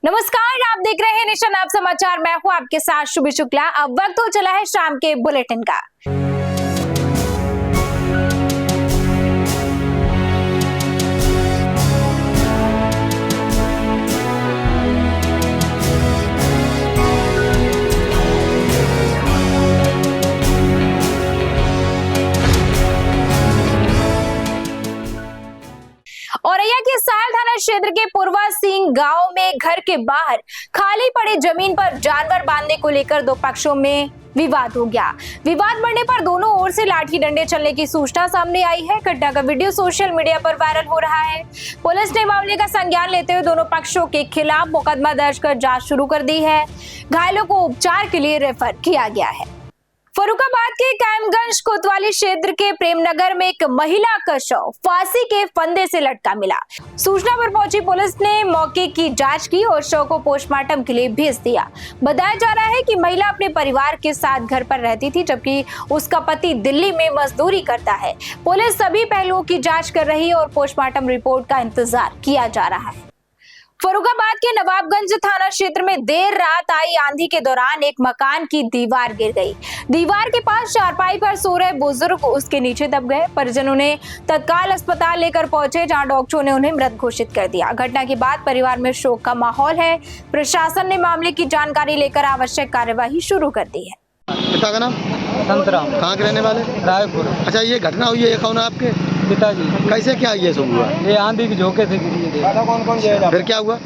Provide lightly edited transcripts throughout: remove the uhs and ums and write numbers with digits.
नमस्कार, आप देख रहे हैं नेशन आप समाचार। मैं हूं आपके साथ शुभी शुक्ला। अब वक्त हो चला है शाम के बुलेटिन का। औरैया के सायल थाना क्षेत्र के पूर्वा सिंह गांव में घर के बाहर खाली पड़े जमीन पर जानवर बांधने को लेकर दो पक्षों में विवाद हो गया। विवाद बढ़ने पर दोनों ओर से लाठी डंडे चलने की सूचना सामने आई है। घटना का वीडियो सोशल मीडिया पर वायरल हो रहा है। पुलिस ने मामले का संज्ञान लेते हुए दोनों पक्षों के खिलाफ मुकदमा दर्ज कर जांच शुरू कर दी है। घायलों को उपचार के लिए रेफर किया गया है। फर्रुखाबाद के कायमगंज कोतवाली क्षेत्र के प्रेमनगर में एक महिला का शव फांसी के फंदे से लटका मिला। सूचना पर पहुंची पुलिस ने मौके की जांच की और शव को पोस्टमार्टम के लिए भेज दिया। बताया जा रहा है कि महिला अपने परिवार के साथ घर पर रहती थी, जबकि उसका पति दिल्ली में मजदूरी करता है। पुलिस सभी पहलुओं की जांच कर रही है और पोस्टमार्टम रिपोर्ट का इंतजार किया जा रहा है। फर्रुखाबाद के नवाबगंज थाना क्षेत्र में देर रात आई आंधी के दौरान एक मकान की दीवार गिर गई। दीवार के पास चारपाई पर सो रहे बुजुर्ग उसके नीचे दब गए। परिजनों ने तत्काल अस्पताल लेकर पहुंचे, जहां डॉक्टरों ने उन्हें मृत घोषित कर दिया। घटना के बाद परिवार में शोक का माहौल है। प्रशासन ने मामले की जानकारी लेकर आवश्यक कार्यवाही शुरू कर दी है। पिता का नाम? संतराम। कहाँ के रहने वाले? रायपुर। अच्छा, ये घटना हुई है, ये कौन है आपके पिताजी? कैसे क्या ये सब हुआ? ये आंधी के झोंके से गिरी है। कौन फिर क्या हुआ?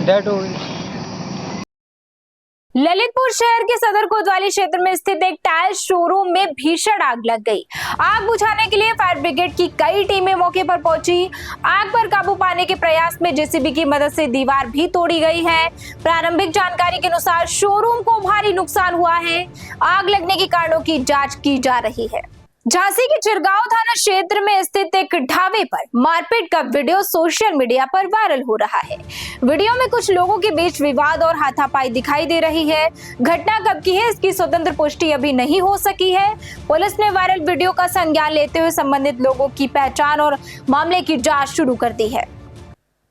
डेड हो गई। ललितपुर शहर के सदर कोतवाली क्षेत्र में स्थित एक टायर शोरूम में भीषण आग लग गई। आग बुझाने के लिए फायर ब्रिगेड की कई टीमें मौके पर पहुंची। आग पर काबू पाने के प्रयास में जेसीबी की मदद से दीवार भी तोड़ी गई है। प्रारंभिक जानकारी के अनुसार शोरूम को भारी नुकसान हुआ है। आग लगने के कारणों की जांच की जा रही है। झांसी के चिरगांव थाना क्षेत्र में स्थित एक ढाबे पर मारपीट का वीडियो सोशल मीडिया पर वायरल हो रहा है। वीडियो में कुछ लोगों के बीच विवाद और हाथापाई दिखाई दे रही है। घटना कब की है, इसकी स्वतंत्र पुष्टि अभी नहीं हो सकी है। पुलिस ने वायरल वीडियो का संज्ञान लेते हुए संबंधित लोगों की पहचान और मामले की जांच शुरू कर दी है।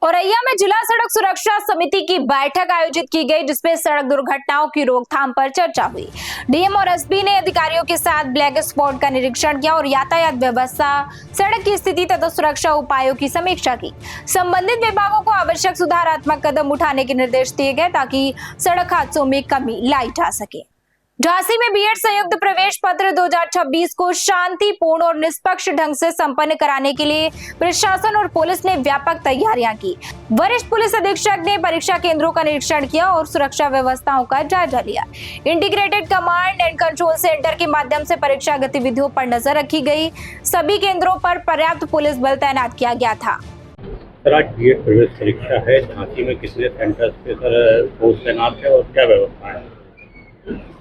औरैया में जिला सड़क सुरक्षा समिति की बैठक आयोजित की गई, जिसमें सड़क दुर्घटनाओं की रोकथाम पर चर्चा हुई। डीएम और एसपी ने अधिकारियों के साथ ब्लैक स्पॉट का निरीक्षण किया और यातायात व्यवस्था, सड़क की स्थिति तथा सुरक्षा उपायों की समीक्षा की। संबंधित विभागों को आवश्यक सुधारात्मक कदम उठाने के निर्देश दिए गए ताकि सड़क हादसों में कमी लाई जा सके। झांसी में बीएड संयुक्त प्रवेश पत्र 2026 को शांतिपूर्ण और निष्पक्ष ढंग से संपन्न कराने के लिए प्रशासन और पुलिस ने व्यापक तैयारियां की। वरिष्ठ पुलिस अधीक्षक ने परीक्षा केंद्रों का निरीक्षण किया और सुरक्षा व्यवस्थाओं का जायजा लिया। Integrated command and control centre के माध्यम से परीक्षा गतिविधियों पर नजर रखी गई। सभी केंद्रों पर पर्याप्त पुलिस बल तैनात किया गया था। सर, आज बीएड प्रवेश परीक्षा है झांसी में, कितने सेंटर्स पे सर फोर्स तैनात है और क्या व्यवस्था है?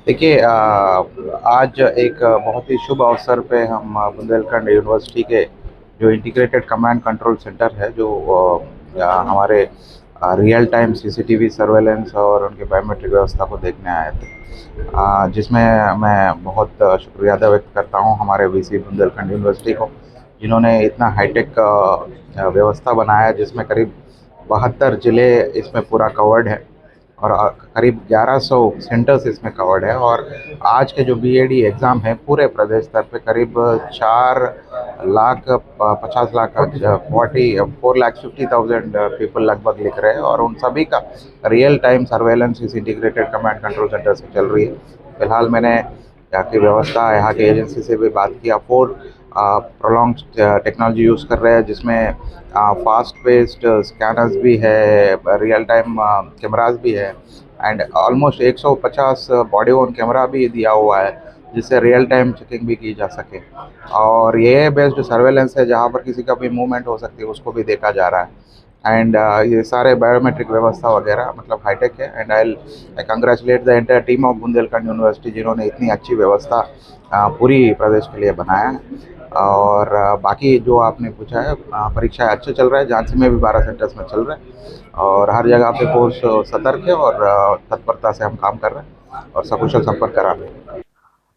देखिए, आज एक बहुत ही शुभ अवसर पे हम बुंदेलखंड यूनिवर्सिटी के जो इंटीग्रेटेड कमांड कंट्रोल सेंटर है, जो हमारे रियल टाइम सीसीटीवी सर्वेलेंस और उनके बायोमेट्रिक व्यवस्था को देखने आए थे, जिसमें मैं बहुत शुक्रिया अदा व्यक्त करता हूं हमारे वीसी बुंदेलखंड यूनिवर्सिटी को, जिन्होंने इतना हाईटेक व्यवस्था बनाया, जिसमें करीब 72 ज़िले इसमें पूरा कवर्ड है और करीब 1100 सेंटर्स इसमें कवर्ड है। और आज के जो बीएडी एग्ज़ाम है पूरे प्रदेश स्तर पे करीब 4,50,000 पीपल लगभग लिख रहे हैं और उन सभी का रियल टाइम सर्वेलेंस इस इंटीग्रेटेड कमांड कंट्रोल सेंटर से चल रही है। फिलहाल मैंने यहाँ की व्यवस्था, यहाँ की एजेंसी से भी बात किया। 4 प्रोलॉन्ग टेक्नोलॉजी यूज़ कर रहे हैं, जिसमें फास्ट पेस्ड स्कैनर्स भी है, रियल टाइम कैमरास भी है and almost 150 body on camera भी दिया हुआ है, जिससे रियल टाइम चेकिंग भी की जा सके। और ये बेस्ड सर्वेलेंस है, जहाँ पर किसी का भी मूवमेंट हो सकती है उसको भी देखा जा रहा है। एंड ये सारे बायोमेट्रिक व्यवस्था वगैरह मतलब हाईटेक है। And I congratulate the entire team of Bundelkhand university, जिन्होंने इतनी अच्छी व्यवस्था पूरी प्रदेश के लिए बनाया है। और बाकी जो आपने पूछा है, परीक्षा अच्छे चल रहा है। झांसी में भी 12 सेंटर्स में चल रहा है और हर जगह पे फोर्स सतर्क है और तत्परता से हम काम कर रहे हैं और सकुशल संपर्क करा रहे हैं।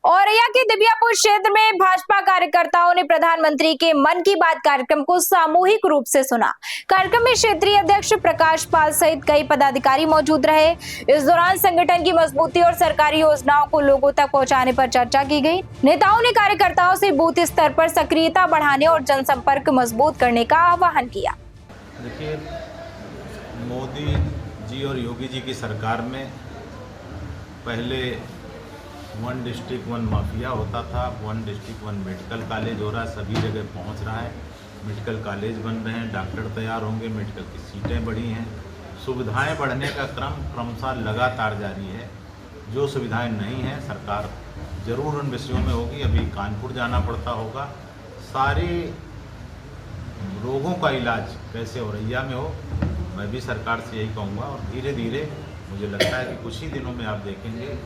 औरैया के दिबियापुर क्षेत्र में भाजपा कार्यकर्ताओं ने प्रधानमंत्री के मन की बात कार्यक्रम को सामूहिक रूप से सुना। कार्यक्रम में क्षेत्रीय अध्यक्ष प्रकाश पाल सहित कई पदाधिकारी मौजूद रहे। इस दौरान संगठन की मजबूती और सरकारी योजनाओं को लोगों तक पहुंचाने पर चर्चा की गई। नेताओं ने कार्यकर्ताओं से बूथ स्तर पर सक्रियता बढ़ाने और जनसंपर्क मजबूत करने का आह्वान किया। देखिए, मोदी जी और योगी जी की सरकार में पहले 1 डिस्ट्रिक्ट 1 माफिया होता था, 1 डिस्ट्रिक्ट 1 मेडिकल कॉलेज हो रहा है, सभी जगह पहुंच रहा है। मेडिकल कॉलेज बन रहे हैं, डॉक्टर तैयार होंगे, मेडिकल की सीटें बढ़ी हैं, सुविधाएं बढ़ने का क्रम क्रमशः लगातार जारी है। जो सुविधाएं नहीं हैं सरकार जरूर उन विषयों में होगी। अभी कानपुर जाना पड़ता होगा। सारे रोगों का इलाज कैसे औरैया में हो, मैं भी सरकार से यही कहूँगा। और धीरे धीरे मुझे लगता है कि कुछ ही दिनों में आप देखेंगे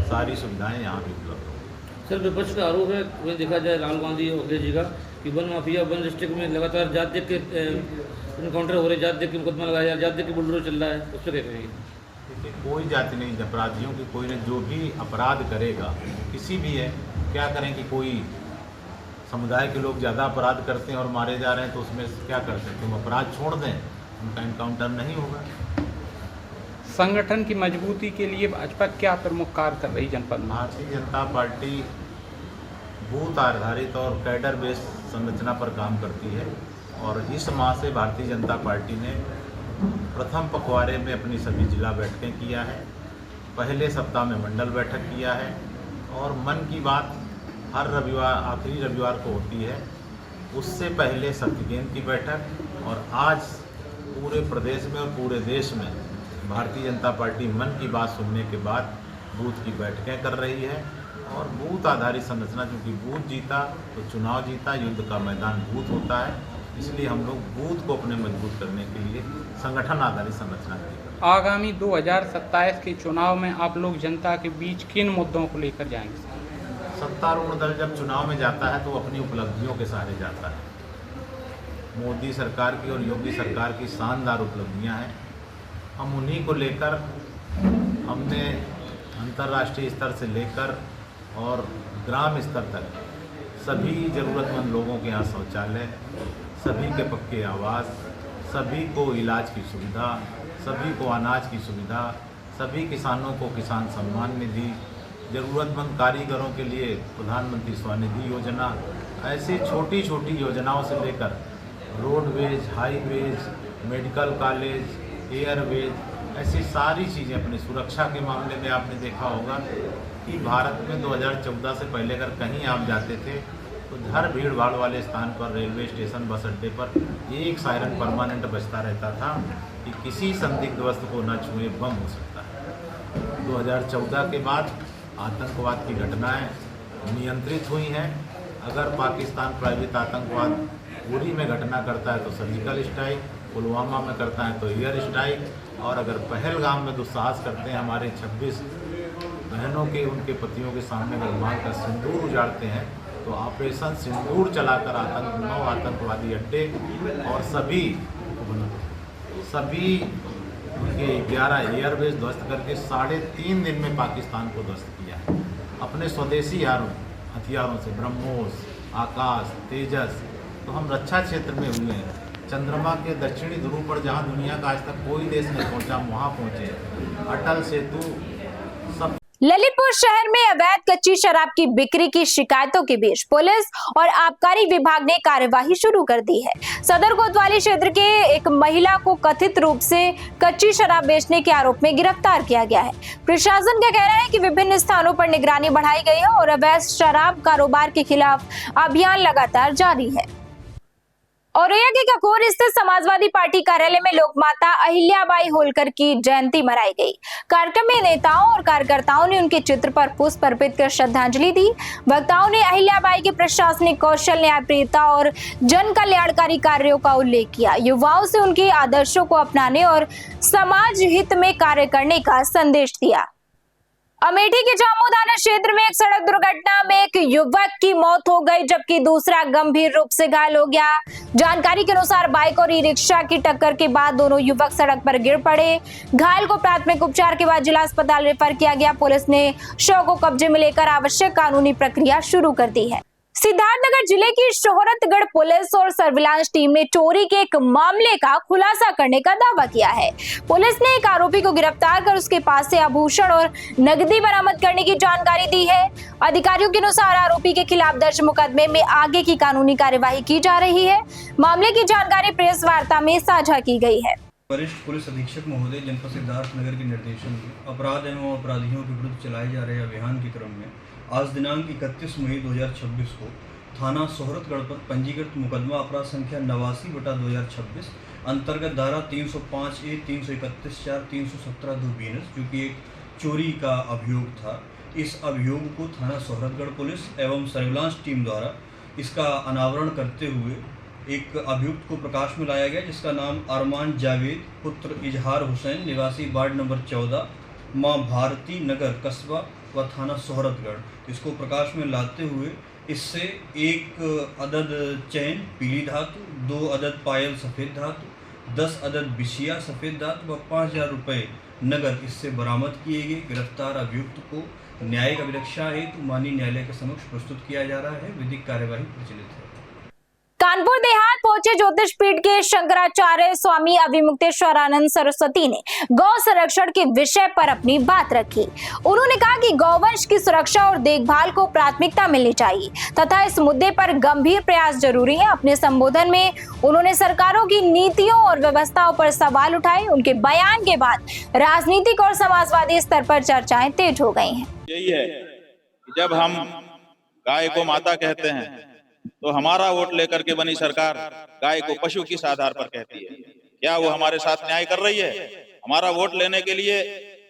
सारी सुविधाएं यहाँ भी उपलब्ध होंगी। सर, विपक्ष का आरोप है, वही देखा जाए राहुल गांधी और अखिलेश जी का, कि वन माफिया 1 डिस्ट्रिक्ट में लगातार जात देख के इनकाउंटर हो रहे, जात देख के मुकदमा लगाया जा रहा है, जात देख के बुलडोजर चल रहा है, उस पर क्या कहेंगे? देखिए, कोई जाति नहीं, अपराधियों की कोई नहीं। जो भी अपराध करेगा, किसी भी है, क्या करें कि कोई समुदाय के लोग ज़्यादा अपराध करते हैं और मारे जा रहे हैं, तो उसमें क्या करते हैं? तुम अपराध छोड़ दें, उनका इनकाउंटर नहीं होगा। संगठन की मजबूती के लिए भाजपा क्या प्रमुख कार्य कर रही जनपद में? भारतीय जनता पार्टी बूथ आधारित और कैडर बेस्ड संरचना पर काम करती है। और इस माह से भारतीय जनता पार्टी ने प्रथम पखवाड़े में अपनी सभी जिला बैठकें किया है, पहले सप्ताह में मंडल बैठक किया है, और मन की बात हर रविवार, आखिरी रविवार को होती है। उससे पहले शक्ति केंद्र की बैठक, और आज पूरे प्रदेश में और पूरे देश में भारतीय जनता पार्टी मन की बात सुनने के बाद बूथ की बैठकें कर रही है। और बूथ आधारित संरचना, क्योंकि बूथ जीता तो चुनाव जीता, युद्ध का मैदान बूथ होता है, इसलिए हम लोग बूथ को अपने मजबूत करने के लिए संगठन आधारित संरचना की। आगामी 2027 के चुनाव में आप लोग जनता के बीच किन मुद्दों को लेकर जाएंगे? सत्तारूढ़ दल जब चुनाव में जाता है तो अपनी उपलब्धियों के सहारे जाता है। मोदी सरकार की और योगी सरकार की शानदार उपलब्धियां हैं, हम उन्हीं को लेकर हमने अंतर्राष्ट्रीय स्तर से लेकर और ग्राम स्तर तक सभी ज़रूरतमंद लोगों के यहाँ शौचालय, सभी के पक्के आवास, सभी को इलाज की सुविधा, सभी को अनाज की सुविधा, सभी किसानों को किसान सम्मान निधि, ज़रूरतमंद कारीगरों के लिए प्रधानमंत्री स्वनिधि योजना, ऐसी छोटी छोटी योजनाओं से लेकर roadways, highways, medical college, Airways, ऐसी सारी चीज़ें। अपनी सुरक्षा के मामले में आपने देखा होगा कि भारत में 2014 से पहले अगर कहीं आप जाते थे तो हर भीड़ भाड़ वाले स्थान पर, रेलवे स्टेशन, बस अड्डे पर एक सायरन परमानेंट बजता रहता था कि किसी संदिग्ध वस्तु को न छुए, बम हो सकता है। 2014 के बाद आतंकवाद की घटनाएं नियंत्रित हुई हैं। अगर पाकिस्तान प्रायोजित आतंकवाद उरी में घटना करता है तो सर्जिकल स्ट्राइक, पुलवामा में करता है तो एयर स्ट्राइक, और अगर पहलगाम में दुस्साहस करते हैं हमारे 26 बहनों के, उनके पतियों के सामने अगर मारकर सिंदूर उजाड़ते हैं, तो ऑपरेशन सिंदूर चलाकर 9 आतंकवादी अड्डे और सभी उनके 11 एयरबेस ध्वस्त करके 3.5 दिन में पाकिस्तान को ध्वस्त किया है अपने स्वदेशी हथियारों से, ब्रह्मोस, आकाश, तेजस। तो हम रक्षा क्षेत्र में हुए हैं, चंद्रमा के दक्षिणी ध्रुव पर जहां दुनिया का आज तक कोई देश नहीं पहुंचा, वहां पहुंचे। अटल सेतु सब। ललितपुर शहर में अवैध कच्ची शराब की बिक्री की शिकायतों के बीच पुलिस और आबकारी विभाग ने कार्यवाही शुरू कर दी है। सदर कोतवाली क्षेत्र के एक महिला को कथित रूप से कच्ची शराब बेचने के आरोप में गिरफ्तार किया गया है। प्रशासन का कहना है कि विभिन्न स्थानों पर निगरानी बढ़ाई गई है और अवैध शराब कारोबार के खिलाफ अभियान लगातार जारी है। औरैया के ककोर स्थित समाजवादी पार्टी कार्यालय में लोकमाता अहिल्याबाई होलकर की जयंती मनाई गई। कार्यक्रम में नेताओं और कार्यकर्ताओं ने उनके चित्र पर पुष्प अर्पित कर श्रद्धांजलि दी। वक्ताओं ने अहिल्याबाई के प्रशासनिक कौशल, न्यायप्रियता और जन कल्याणकारी कार्यों का उल्लेख किया। युवाओं से उनके आदर्शों को अपनाने और समाज हित में कार्य करने का संदेश दिया। अमेठी के जामू थाना क्षेत्र में एक सड़क दुर्घटना में एक युवक की मौत हो गई, जबकि दूसरा गंभीर रूप से घायल हो गया। जानकारी के अनुसार बाइक और ई रिक्शा की टक्कर के बाद दोनों युवक सड़क पर गिर पड़े। घायल को प्राथमिक उपचार के बाद जिला अस्पताल रेफर किया गया। पुलिस ने शव को कब्जे में लेकर आवश्यक कानूनी प्रक्रिया शुरू कर दी है। सिद्धार्थनगर जिले की शोहरतगढ़ पुलिस और सर्विलांस टीम ने चोरी के एक मामले का खुलासा करने का दावा किया है। पुलिस ने एक आरोपी को गिरफ्तार कर उसके पास से आभूषण और नकदी बरामद करने की जानकारी दी है। अधिकारियों के अनुसार आरोपी के खिलाफ दर्ज मुकदमे में आगे की कानूनी कार्यवाही की जा रही है। मामले की जानकारी प्रेस वार्ता में साझा की गई है। वरिष्ठ पुलिस अधीक्षक महोदय जनपद सिद्धार्थनगर के निर्देशन में अपराध एवं अपराधियों के विरुद्ध चलाए जा रहे अभियान के क्रम में आज दिनांक 31 मई 2026 को थाना सोहरतगढ़ पर पंजीकृत मुकदमा अपराध संख्या 89/2026 अंतर्गत धारा 305A 331/4 317 जो कि एक चोरी का अभियोग था। इस अभियोग को थाना सोहरतगढ़ पुलिस एवं सर्विलांस टीम द्वारा इसका अनावरण करते हुए एक अभियुक्त को प्रकाश में लाया गया, जिसका नाम अरमान जावेद पुत्र इजहार हुसैन निवासी वार्ड नंबर 14 माँ भारती नगर कस्बा व थाना सोहरतगढ़। इसको प्रकाश में लाते हुए इससे 1 अदद चैन पीली धातु, 2 अदद पायल सफ़ेद धातु, 10 अदद बिछिया सफ़ेद धातु व 5000 रुपये नगद इससे बरामद किए गए। गिरफ्तार अभियुक्त को न्यायिक अभिरक्षा हेतु माननीय न्यायालय के समक्ष प्रस्तुत किया जा रहा है। विधिक कार्यवाही प्रचलित है। कानपुर देहात पहुंचे ज्योतिष पीठ के शंकराचार्य स्वामी अभिमुक्तेश्वरानंद सरस्वती ने गौ संरक्षण के विषय पर अपनी बात रखी। उन्होंने कहा कि गौवंश की सुरक्षा और देखभाल को प्राथमिकता मिलनी चाहिए तथा इस मुद्दे पर गंभीर प्रयास जरूरी है। अपने संबोधन में उन्होंने सरकारों की नीतियों और व्यवस्थाओं पर सवाल उठाए। उनके बयान के बाद राजनीतिक और समाजवादी स्तर पर चर्चाएं तेज हो गई हैं। यही है कि जब हम गाय को माता कहते हैं तो हमारा वोट लेकर के बनी सरकार गाय को पशु किस आधार पर कहती है? क्या वो हमारे साथ न्याय कर रही है? हमारा वोट लेने के लिए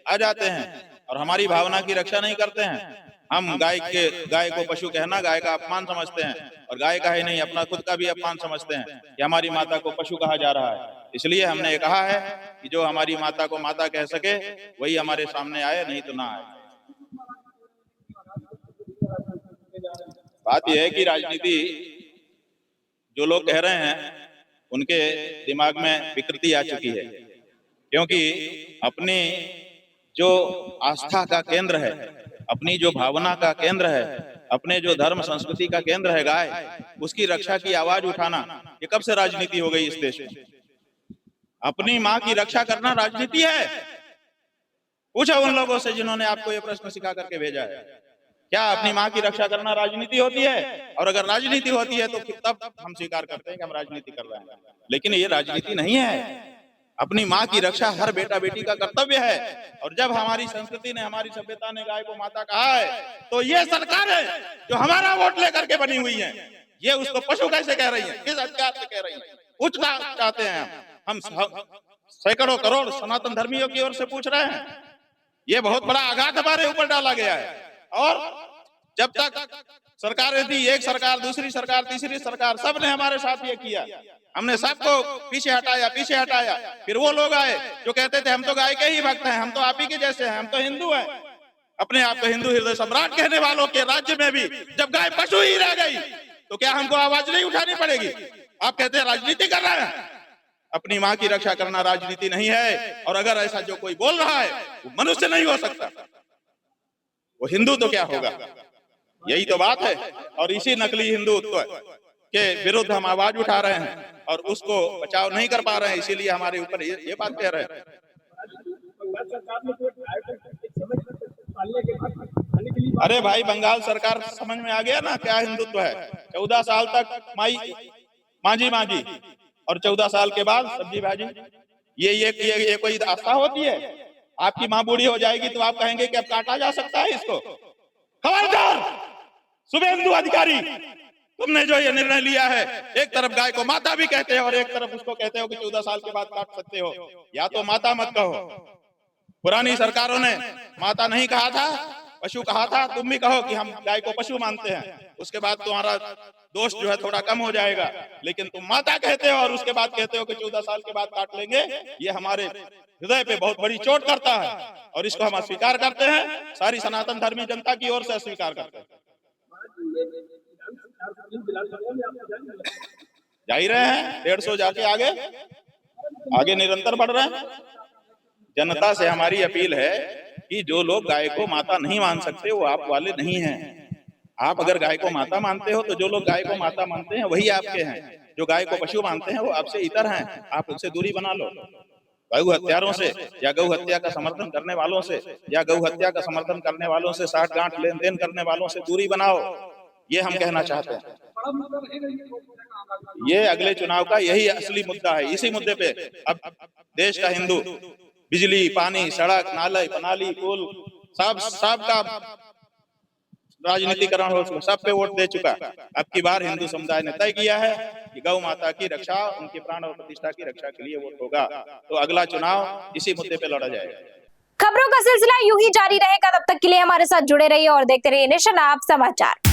आ जाते हैं और हमारी भावना की रक्षा नहीं करते हैं। हम गाय को पशु कहना गाय का अपमान समझते हैं और गाय का ही नहीं अपना खुद का भी अपमान समझते हैं कि हमारी माता को पशु कहा जा रहा है। इसलिए हमने कहा है कि जो हमारी माता को माता कह सके वही हमारे सामने आए, नहीं तो ना आए। बात यह है कि राजनीति जो लोग कह रहे हैं उनके दिमाग में विकृति आ चुकी है, क्योंकि अपनी जो आस्था का केंद्र है, अपनी जो भावना का केंद्र है, अपने जो धर्म संस्कृति का केंद्र है गाय, उसकी रक्षा की आवाज उठाना ये कब से राजनीति हो गई इस देश में? अपनी माँ की रक्षा करना राजनीति है? पूछो उन लोगों से जिन्होंने आपको ये प्रश्न सिखा करके भेजा है। क्या अपनी माँ की रक्षा करना राजनीति होती है? और अगर राजनीति होती है तो तब हम स्वीकार करते हैं कि हम राजनीति कर रहे हैं, लेकिन ये राजनीति नहीं है। अपनी माँ की रक्षा हर बेटा बेटी का कर्तव्य है। और जब हमारी संस्कृति ने, हमारी सभ्यता ने गाय को माता कहा है, तो ये सरकार है जो हमारा वोट लेकर के बनी हुई है, ये उसको पशु कैसे कह रही है? किस अधिकार से कह रही है? पूछना चाहते हैं हम सैकड़ों करोड़ सनातन धर्मियों की ओर से पूछ रहे हैं। ये बहुत बड़ा आघात हमारे ऊपर डाला गया है। और जब तक सरकारें थी, एक सरकार, दूसरी सरकार, तीसरी सरकार, सबने हमारे साथ ये किया। हमने सबको पीछे हटाया। फिर वो लोग आए जो कहते थे हम तो गाय के ही भक्त हैं, हम तो आप ही के जैसे हैं, हम तो हिंदू हैं। अपने आप को हिंदू हृदय सम्राट कहने वालों के राज्य में भी जब गाय पशु ही रह गई तो क्या हमको आवाज नहीं उठानी पड़ेगी? आप कहते हैं राजनीति कर रहे हैं। अपनी माँ की रक्षा करना राजनीति नहीं है। और अगर ऐसा जो कोई बोल रहा है वो मनुष्य नहीं हो सकता, वो हिंदू तो क्या होगा? यही तो बात है। और इसी नकली हिंदुत्व के विरुद्ध हम आवाज उठा रहे हैं और उसको बचाव नहीं कर पा रहे हैं, इसीलिए हमारे ऊपर ये बात कह रहे हैं। अरे भाई, बंगाल सरकार समझ में आ गया ना क्या हिंदुत्व है। 14 साल तक मांझी और 14 साल के बाद सब्जी भाजी, ये कोई आस्था होती है? आपकी माँ बूढ़ी हो जाएगी तो आप कहेंगे कि अब काटा जा सकता है इसको? खबरदार शुभेंदु अधिकारी, तुमने जो ये निर्णय लिया है, एक तरफ गाय को माता भी कहते हो और एक तरफ उसको कहते हो कि 14 साल के बाद काट सकते हो। या तो माता मत कहो। पुरानी सरकारों ने माता नहीं कहा था पशु कहा था, तुम भी कहो कि हम गाय को पशु मानते हैं, उसके बाद तुम्हारा दोष जो है थोड़ा कम हो जाएगा। लेकिन तुम माता कहते हो और उसके बाद कहते हो कि 14 साल के बाद काट लेंगे, ये हमारे हृदय पे बहुत बड़ी चोट करता है और इसको हम अस्वीकार करते हैं, सारी सनातन धर्मी जनता की ओर से अस्वीकार करते हैं। जा ही रहे हैं, 150 जाके आगे निरंतर बढ़ रहे हैं। जनता से हमारी अपील है कि जो लोग गाय को माता नहीं मान सकते वो आप वाले नहीं हैं। आप अगर गाय को माता मानते हो तो जो लोग गाय को माता मानते हैं वही आपके हैं। जो गाय को पशु मानते हैं वो आपसे इतर हैं, आप उनसे दूरी बना लो। गौ हत्यारों से या गौ हत्या का समर्थन करने वालों से या गौ हत्या का समर्थन करने वालों से साठ-गांठ लेन देन करने वालों से दूरी बनाओ, ये हम कहना चाहते हैं। ये अगले चुनाव का यही असली मुद्दा है। इसी मुद्दे पे अब देश का हिंदू बिजली, पानी, सड़क, नाले, पनाली, पुल सब का राजनीतिकरण हो चुका, सब पे वोट दे चुका। अब की बार हिंदू समुदाय ने तय किया है कि गौ माता की रक्षा, उनके प्राण और प्रतिष्ठा की रक्षा के लिए वोट होगा। तो अगला चुनाव इसी मुद्दे पे लड़ा जाएगा। खबरों का सिलसिला यूं ही जारी रहेगा, तब तक के लिए हमारे साथ जुड़े रहिए और देखते रहिए नेशन आप समाचार।